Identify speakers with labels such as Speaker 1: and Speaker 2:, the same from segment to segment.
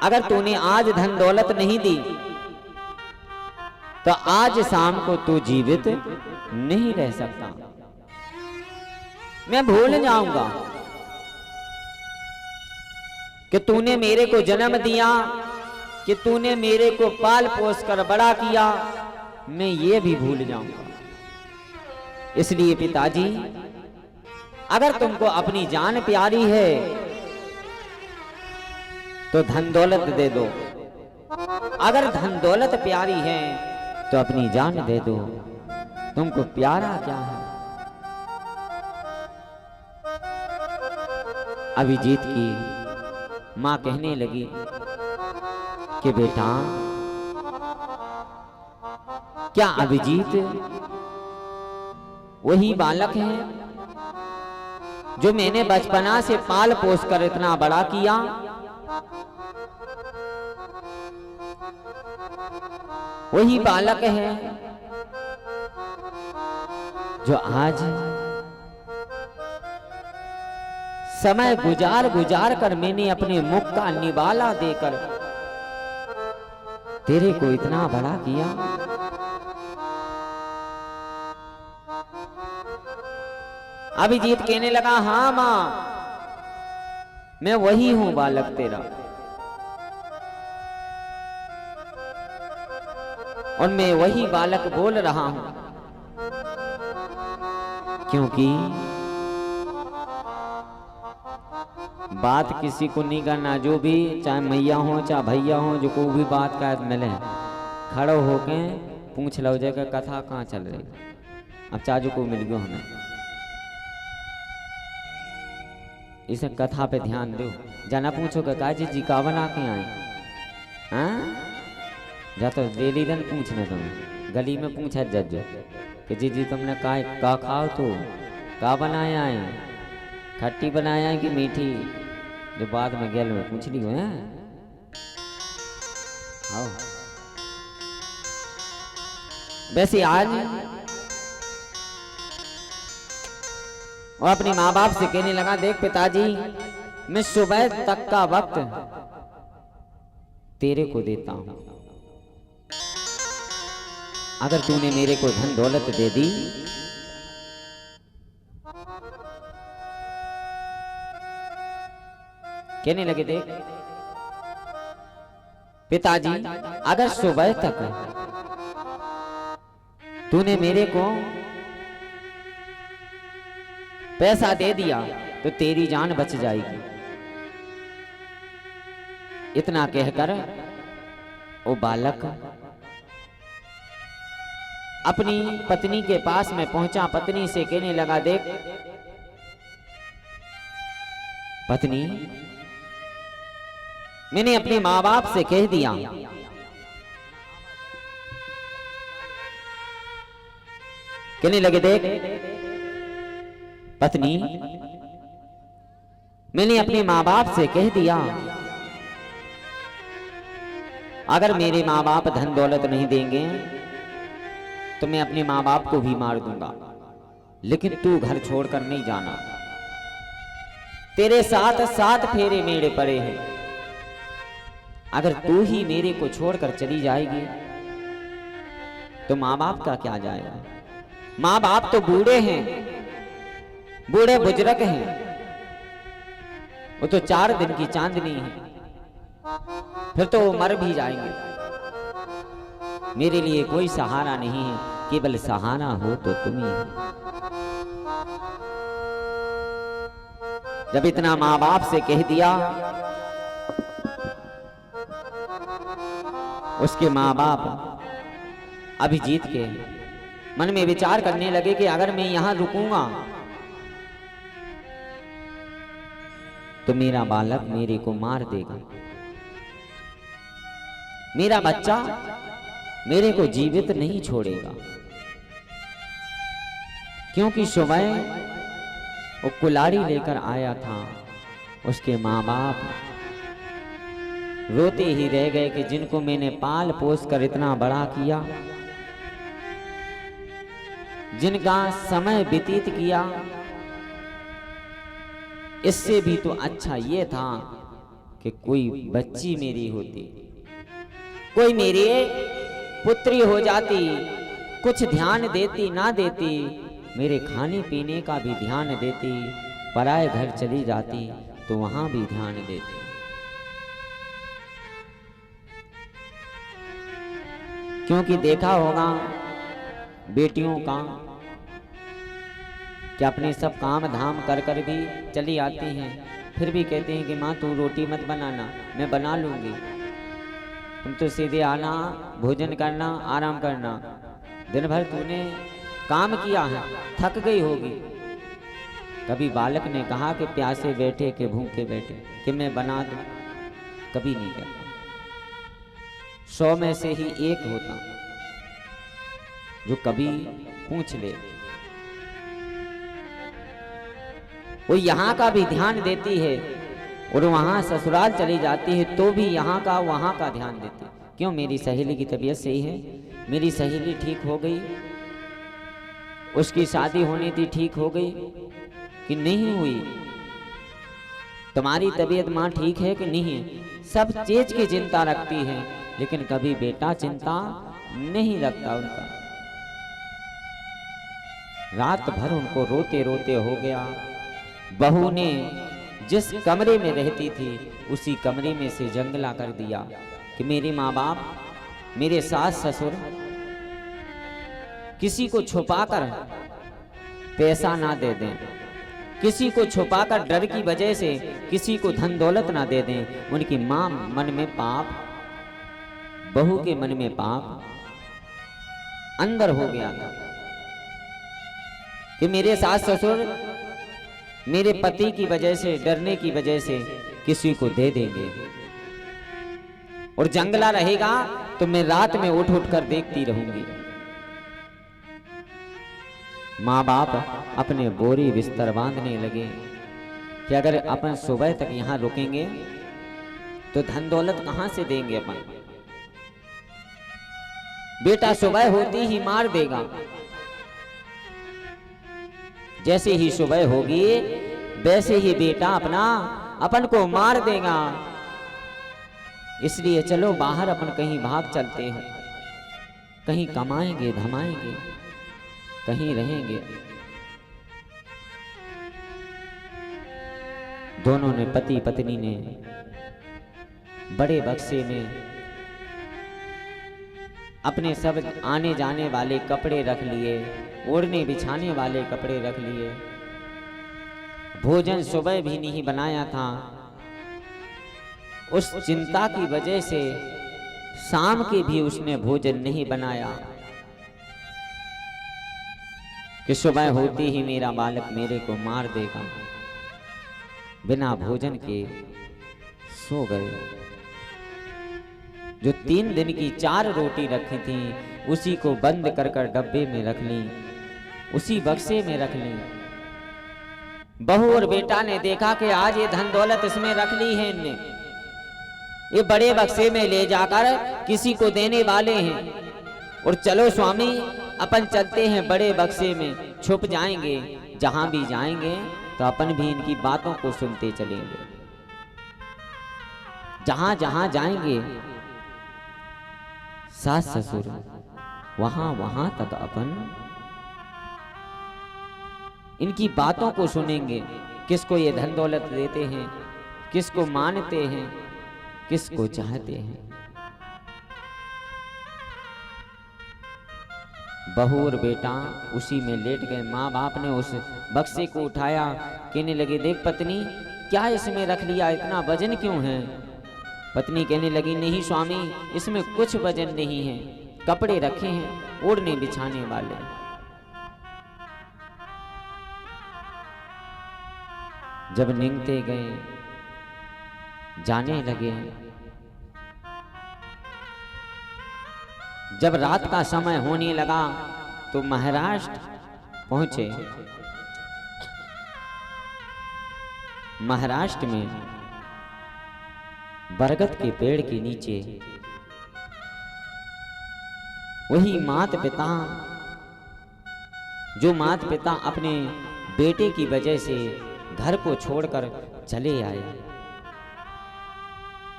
Speaker 1: अगर तूने आज धन दौलत नहीं दी तो आज शाम को तू जीवित नहीं रह सकता। मैं भूल जाऊंगा कि तूने मेरे को जन्म दिया, कि तूने मेरे को पाल पोस कर बड़ा किया, मैं ये भी भूल जाऊंगा। इसलिए पिताजी, अगर तुमको अपनी जान प्यारी है तो धन दौलत दे दो, अगर धन दौलत प्यारी है तो अपनी जान दे दो। तुमको प्यारा क्या है? अभिजीत की मां कहने लगी कि बेटा, क्या अभिजीत वही बालक है जो मैंने बचपना से पाल पोस कर इतना बड़ा किया? वही बालक है जो आज समय गुजार गुजार कर मैंने अपने मुख का निवाला देकर तेरे को इतना बड़ा किया? अभिजीत कहने लगा, हाँ मां, मैं वही हूं बालक तेरा, और मैं वही बालक बोल रहा हूं, क्योंकि बात किसी को नहीं करना। जो भी, चाहे मैया हो चाहे भैया हो, जो कोई भी बात का मिले, खड़ो होके पूछ लो जगह कथा कहाँ चल रही। अब चाचू को मिल गयो हमें, इस कथा पे ध्यान दो। जाना पूछो काजी जी का बना के आए? हाँ, जा तो डेली दिन पूछने तुम्हें, गली में पूछा जज कि जी तुमने का खाओ तो का बनाया है, खट्टी बनाया है कि मीठी? जो बाद में गैल में पूछ ली है। आओ, वैसे आज वो अपने माँ बाप से कहने लगा, देख पिताजी, मैं सुबह तक का वक्त तेरे को देता हूं, अगर तूने मेरे को धन दौलत दे दी कहने लगे, देख पिताजी, अगर सुबह तक तूने मेरे को पैसा दे दिया तो तेरी जान बच जाएगी। इतना कहकर वो बालक अपनी पत्नी के पास में पहुंचा। पत्नी से कहने लगा, देख पत्नी, मैंने अपने माँ बाप से कह दिया कहने लगे, देख पत्नी, मैंने अपने माँ बाप से कह दिया, अगर मेरे माँ बाप धन दौलत नहीं देंगे तो मैं अपने माँ बाप को भी मार दूंगा, लेकिन तू घर छोड़कर नहीं जाना। तेरे साथ 7 फेरे मेरे पड़े हैं, अगर तू ही मेरे को छोड़कर चली जाएगी तो माँ बाप का क्या जाएगा? माँ बाप तो बूढ़े हैं, बूढ़े बुजुर्ग हैं, वो तो 4 दिन की चांदनी है, फिर तो वो मर भी जाएंगे। मेरे लिए कोई सहारा नहीं है, केवल सहारा हो तो तुम ही। जब इतना माँ बाप से कह दिया, उसके माँ बाप अभिजीत के मन में विचार करने लगे कि अगर मैं यहां रुकूंगा तो मेरा बालक मेरे को मार देगा, मेरा बच्चा मेरे को जीवित नहीं छोड़ेगा। क्योंकि सुबह वो कुल्हाड़ी लेकर आया था, उसके माँ बाप रोते ही रह गए कि जिनको मैंने पाल पोस कर इतना बड़ा किया, जिनका समय व्यतीत किया, इससे भी तो अच्छा ये था कि कोई बच्ची मेरी होती, कोई मेरी पुत्री हो जाती, कुछ ध्यान देती ना देती, मेरे खाने पीने का भी ध्यान देती, पराए घर चली जाती तो वहां भी ध्यान देती। क्योंकि देखा होगा बेटियों का कि अपने सब काम धाम कर कर भी चली आती हैं, फिर भी कहते हैं कि माँ तू रोटी मत बनाना, मैं बना लूंगी, तुम तो सीधे आना, भोजन करना, आराम करना, दिन भर तूने काम किया है, थक गई होगी। कभी बालक ने कहा कि प्यासे बैठे कि भूखे बैठे कि मैं बना दूं, कभी नहीं कहता। 100 में से ही एक होता जो कभी पूछ ले। वो यहाँ का भी ध्यान देती है और वहां ससुराल चली जाती है तो भी यहाँ का वहां का ध्यान देती है। क्यों? मेरी सहेली की तबीयत सही है, मेरी सहेली ठीक हो गई, उसकी शादी होनी थी, ठीक हो गई कि नहीं हुई, तुम्हारी तबीयत माँ ठीक है कि नहीं है, सब चीज की चिंता रखती है, लेकिन कभी बेटा चिंता नहीं रखता उनका। रात भर उनको रोते रोते हो गया। बहू ने जिस कमरे में रहती थी उसी कमरे में से जंगला कर दिया कि मेरे माँ बाप, मेरे सास ससुर किसी को छुपाकर पैसा ना दे दें, किसी को छुपाकर डर की वजह से किसी को धन दौलत ना दे दें। उनकी मां मन में पाप, बहू के मन में पाप अंदर हो गया था कि मेरे सास ससुर मेरे पति की वजह से, डरने की वजह से किसी को दे देंगे और जंगला रहेगा तो मैं रात में उठ उठ कर देखती रहूंगी। माँ बाप अपने बोरी बिस्तर बांधने लगे कि अगर अपन सुबह तक यहां रुकेंगे तो धन दौलत कहां से देंगे अपन, बेटा सुबह होती ही मार देगा, जैसे ही सुबह होगी वैसे ही बेटा अपन को मार देगा, इसलिए चलो बाहर अपन कहीं भाग चलते हैं, कहीं कमाएंगे धमाएंगे, कहीं रहेंगे। दोनों ने, पति पत्नी ने, बड़े बक्से में अपने सब आने जाने वाले कपड़े रख लिए, ओढ़ने बिछाने वाले कपड़े रख लिए। भोजन सुबह भी नहीं बनाया था, उस चिंता की वजह से शाम के भी उसने भोजन नहीं बनाया कि सुबह होती ही मेरा बालक मेरे को मार देगा। बिना भोजन के सो गए। जो 3 दिन की 4 रोटी रखी थी उसी को बंद कर कर डब्बे में रख ली, उसी बक्से में रख ली। बहू और बेटा ने देखा कि आज ये धन दौलत इसमें रख ली है इनने, ये बड़े बक्से में ले जाकर किसी को देने वाले हैं, और चलो स्वामी अपन चलते हैं बड़े बक्से में, छुप जाएंगे, जहां भी जाएंगे तो अपन भी इनकी बातों को सुनते चलेंगे, जहां जहां जाएंगे सास ससुर वहां वहां तक अपन इनकी बातों को सुनेंगे, किसको ये धन दौलत देते हैं, किसको मानते हैं, किसको चाहते हैं। बहू और बेटा उसी में लेट गए। माँ बाप ने उस बक्से को उठाया, कहने लगे देख पत्नी क्या इसमें रख लिया, इतना वजन क्यों है? पत्नी कहने लगी नहीं स्वामी इसमें कुछ वजन नहीं है, कपड़े रखे हैं ओढ़ने बिछाने वाले। जब निकलते गए, जाने लगे, जब रात का समय होने लगा तो महाराष्ट्र पहुंचे। महाराष्ट्र में बरगद के पेड़ के नीचे वही माता पिता, जो माता पिता अपने बेटे की वजह से घर को छोड़कर चले आए,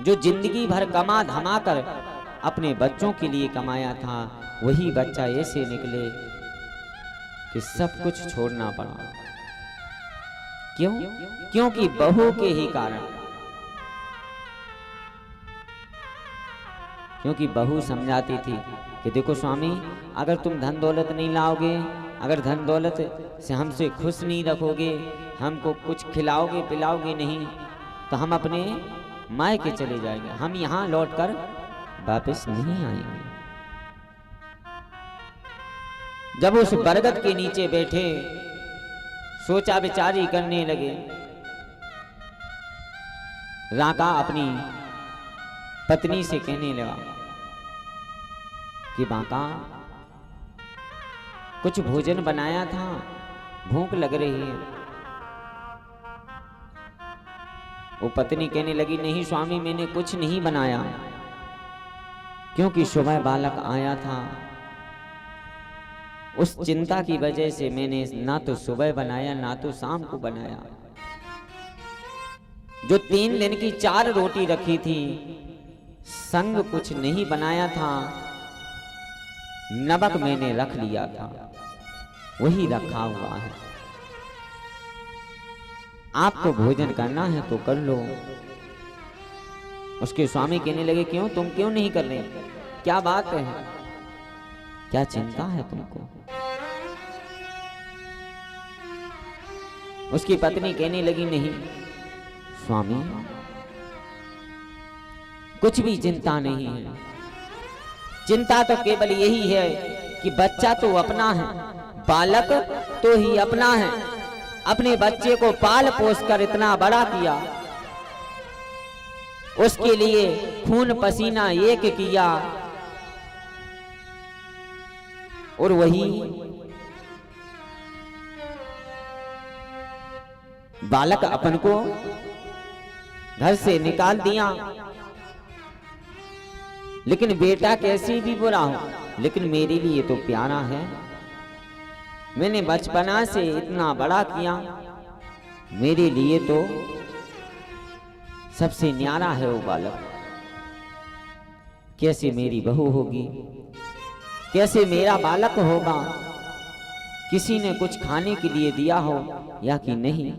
Speaker 1: जो जिंदगी भर कमा धमा कर अपने बच्चों के लिए कमाया था, वही बच्चा ऐसे निकले कि सब कुछ छोड़ना पड़ा। क्यों? क्योंकि बहू के ही कारण। क्योंकि बहू समझाती थी कि देखो स्वामी, अगर तुम धन दौलत नहीं लाओगे, अगर धन दौलत से हमसे खुश नहीं रखोगे, हमको कुछ खिलाओगे पिलाओगे नहीं, तो हम अपने मायके चले जाएंगे, हम यहाँ लौटकर वापस नहीं आएंगे। जब उस बरगद के नीचे बैठे सोचा विचारी करने लगे, राका अपनी पत्नी से कहने लगा कि बाका, कुछ भोजन बनाया था, भूख लग रही है। वो पत्नी कहने लगी, नहीं स्वामी, मैंने कुछ नहीं बनाया, क्योंकि सुबह बालक आया था, उस चिंता की वजह से मैंने ना तो सुबह बनाया ना तो शाम को बनाया। जो 3 दिन की 4 रोटी रखी थी, संग कुछ नहीं बनाया था, नमक मैंने रख लिया था, वही रखा हुआ है। आपको भोजन करना है तो कर लो। उसके स्वामी कहने लगे, क्यों, तुम क्यों नहीं कर रहे, क्या बात है, क्या चिंता है तुमको? उसकी पत्नी कहने लगी, नहीं स्वामी, कुछ भी चिंता नहीं है, चिंता तो केवल यही है कि बच्चा तो अपना है, बालक तो ही अपना है। अपने बच्चे को पाल पोस कर इतना बड़ा किया, उसके लिए खून पसीना एक किया, और वही बालक अपन को घर से निकाल दिया। लेकिन बेटा कैसी भी बुरा हो, लेकिन मेरे लिए तो प्यारा है, मैंने बचपना से इतना बड़ा किया, मेरे लिए तो सबसे न्यारा है वो बालक। कैसे मेरी बहू होगी, कैसे मेरा बालक होगा, किसी ने कुछ खाने के लिए दिया हो या कि नहीं।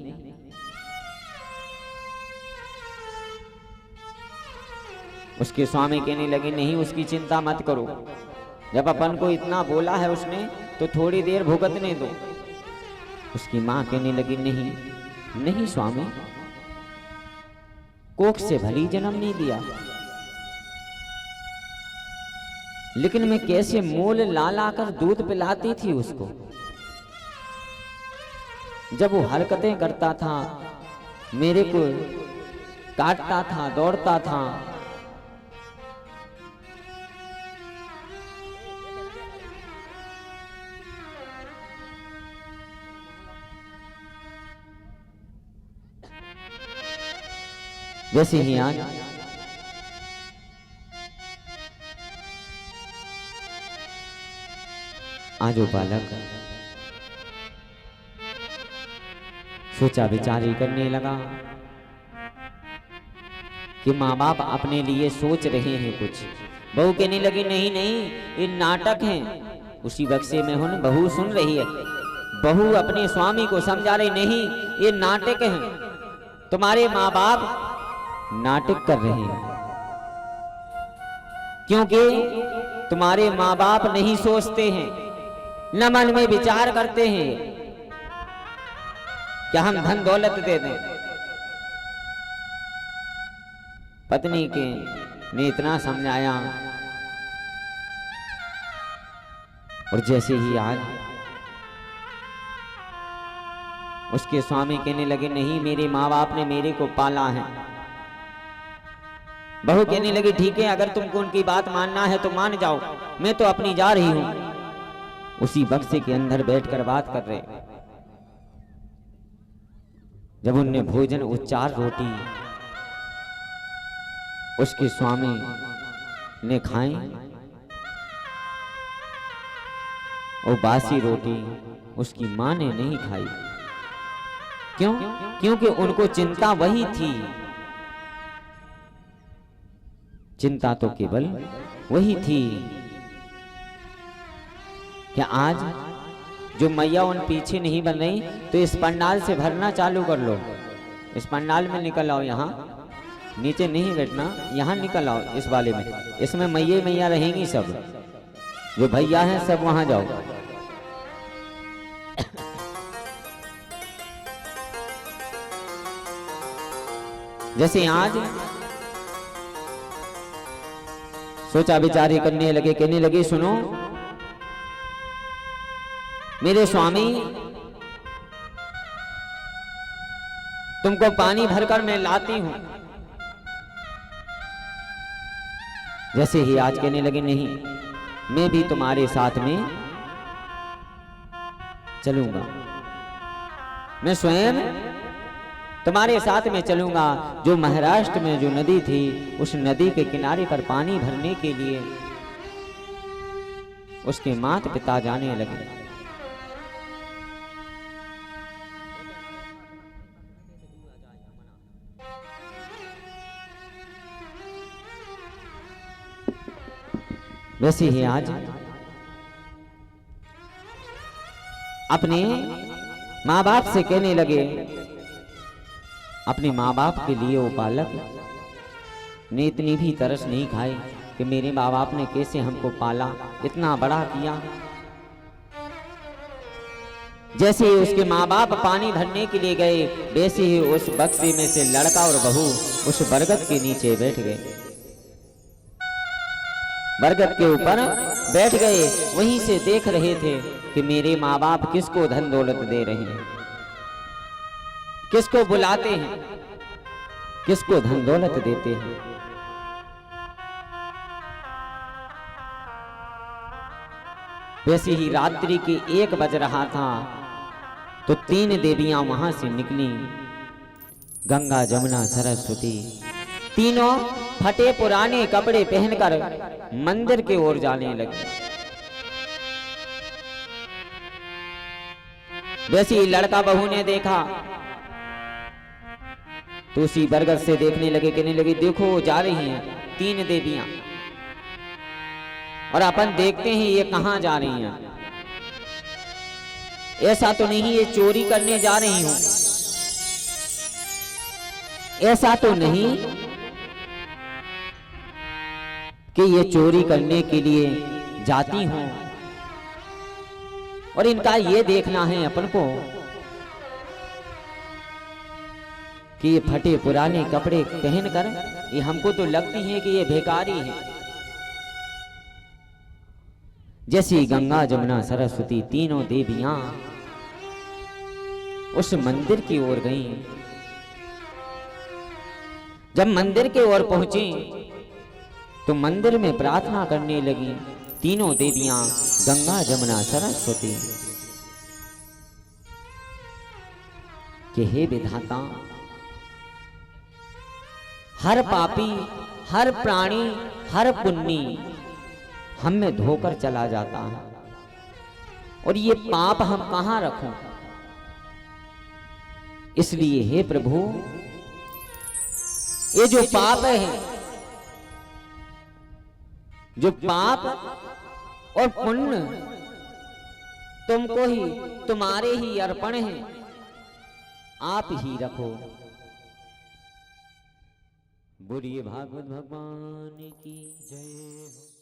Speaker 1: उसके स्वामी कहने लगे, नहीं उसकी चिंता मत करो, जब अपन को इतना बोला है उसने तो थोड़ी देर भुगतने दो। उसकी मां कहने लगी, नहीं नहीं स्वामी, कोख से भली जन्म नहीं दिया, लेकिन मैं कैसे मोल ला ला कर दूध पिलाती थी उसको। जब वो हरकतें करता था, मेरे को काटता था, दौड़ता था, वैसे ही आज वो बालक सोचा विचारी करने लगा कि माँ बाप अपने लिए सोच रहे हैं कुछ। बहू कहने लगी, नहीं नहीं, ये नाटक है। उसी बक्से में हुन बहू सुन रही है, बहू अपने स्वामी को समझा रही, नहीं ये नाटक है, तुम्हारे माँ बाप नाटक कर रहे हैं, क्योंकि तुम्हारे माँ बाप नहीं सोचते हैं, न मन में विचार करते हैं क्या हम धन दौलत दे दें। पत्नी के ने इतना समझाया, और जैसे ही आज उसके स्वामी कहने लगे, नहीं मेरे माँ बाप ने मेरे को पाला है। बहू कहने लगी, ठीक है, अगर तुमको उनकी बात मानना है तो मान जाओ, मैं तो अपनी जा रही हूं। उसी बक्से के अंदर बैठकर बात कर रहे, जब उनने भोजन, वो 4 रोटी उसके स्वामी ने खाई, और बासी रोटी उसकी मां ने नहीं खाई। क्यों? क्योंकि उनको चिंता वही थी चिंता तो केवल वही थी कि आज जो मैया उन पीछे नहीं बन रही, तो इस पंडाल से भरना चालू कर लो। इस पंडाल में निकल आओ, यहाँ नीचे नहीं बैठना, यहाँ निकल आओ इस वाले में। इसमें मैया मैया रहेंगी, सब जो भैया हैं सब वहां जाओ। जैसे आज सोचा विचारी करने लगे, कहने लगे सुनो मेरे स्वामी, तुमको पानी भरकर मैं लाती हूं। जैसे ही आज कहने लगे नहीं, मैं भी तुम्हारे साथ में चलूंगा, मैं स्वयं तुम्हारे साथ में चलूंगा। जो महाराष्ट्र में जो नदी थी, उस नदी के किनारे पर पानी भरने के लिए उसके माता पिता जाने लगे। वैसे ही आज अपने माँ बाप से कहने लगे, अपने माँ बाप के लिए वो बालक ने इतनी भी तरस नहीं खाई कि मेरे माँ बाप ने कैसे हमको पाला, इतना बड़ा किया। जैसे ही उसके माँ बाप पानी भरने के लिए गए, वैसे ही उस बक्से में से लड़का और बहू उस बरगद के नीचे बैठ गए, बरगद के ऊपर बैठ गए। वहीं से देख रहे थे कि मेरे माँ बाप किसको धन दौलत दे रहे हैं, किसको बुलाते हैं, किसको धन दौलत देते हैं। वैसे ही रात्रि के 1 बज रहा था, तो 3 देवियां वहां से निकली, गंगा जमुना सरस्वती। तीनों फटे पुराने कपड़े पहनकर मंदिर की ओर जाने लगी। वैसे ही लड़का बहू ने देखा तो उसी बरगद से देखने लगे, कहने लगे देखो जा रही हैं 3 देवियां, और अपन देखते हैं ये कहां जा रही हैं। ऐसा तो नहीं ये चोरी करने जा रही हूं, ऐसा तो नहीं कि ये चोरी करने के लिए जाती हूं। और इनका ये देखना है अपन को कि ये फटे पुराने कपड़े पहनकर ये हमको तो लगती है कि ये भिखारी है। जैसी गंगा जमुना सरस्वती तीनों देवियां उस मंदिर की ओर गईं। जब मंदिर के ओर पहुंची तो मंदिर में प्रार्थना करने लगी तीनों देवियां, गंगा जमुना सरस्वती, कि हे विधाता, हर पापी, हर प्राणी, हर पुण्य हम में धोकर चला जाता है, और ये पाप हम कहां रखूं। इसलिए हे प्रभु, ये जो पाप है, जो पाप और पुण्य तुमको ही, तुम्हारे ही अर्पण है, आप ही रखो। बोलिए भागवत भगवान की जय हो।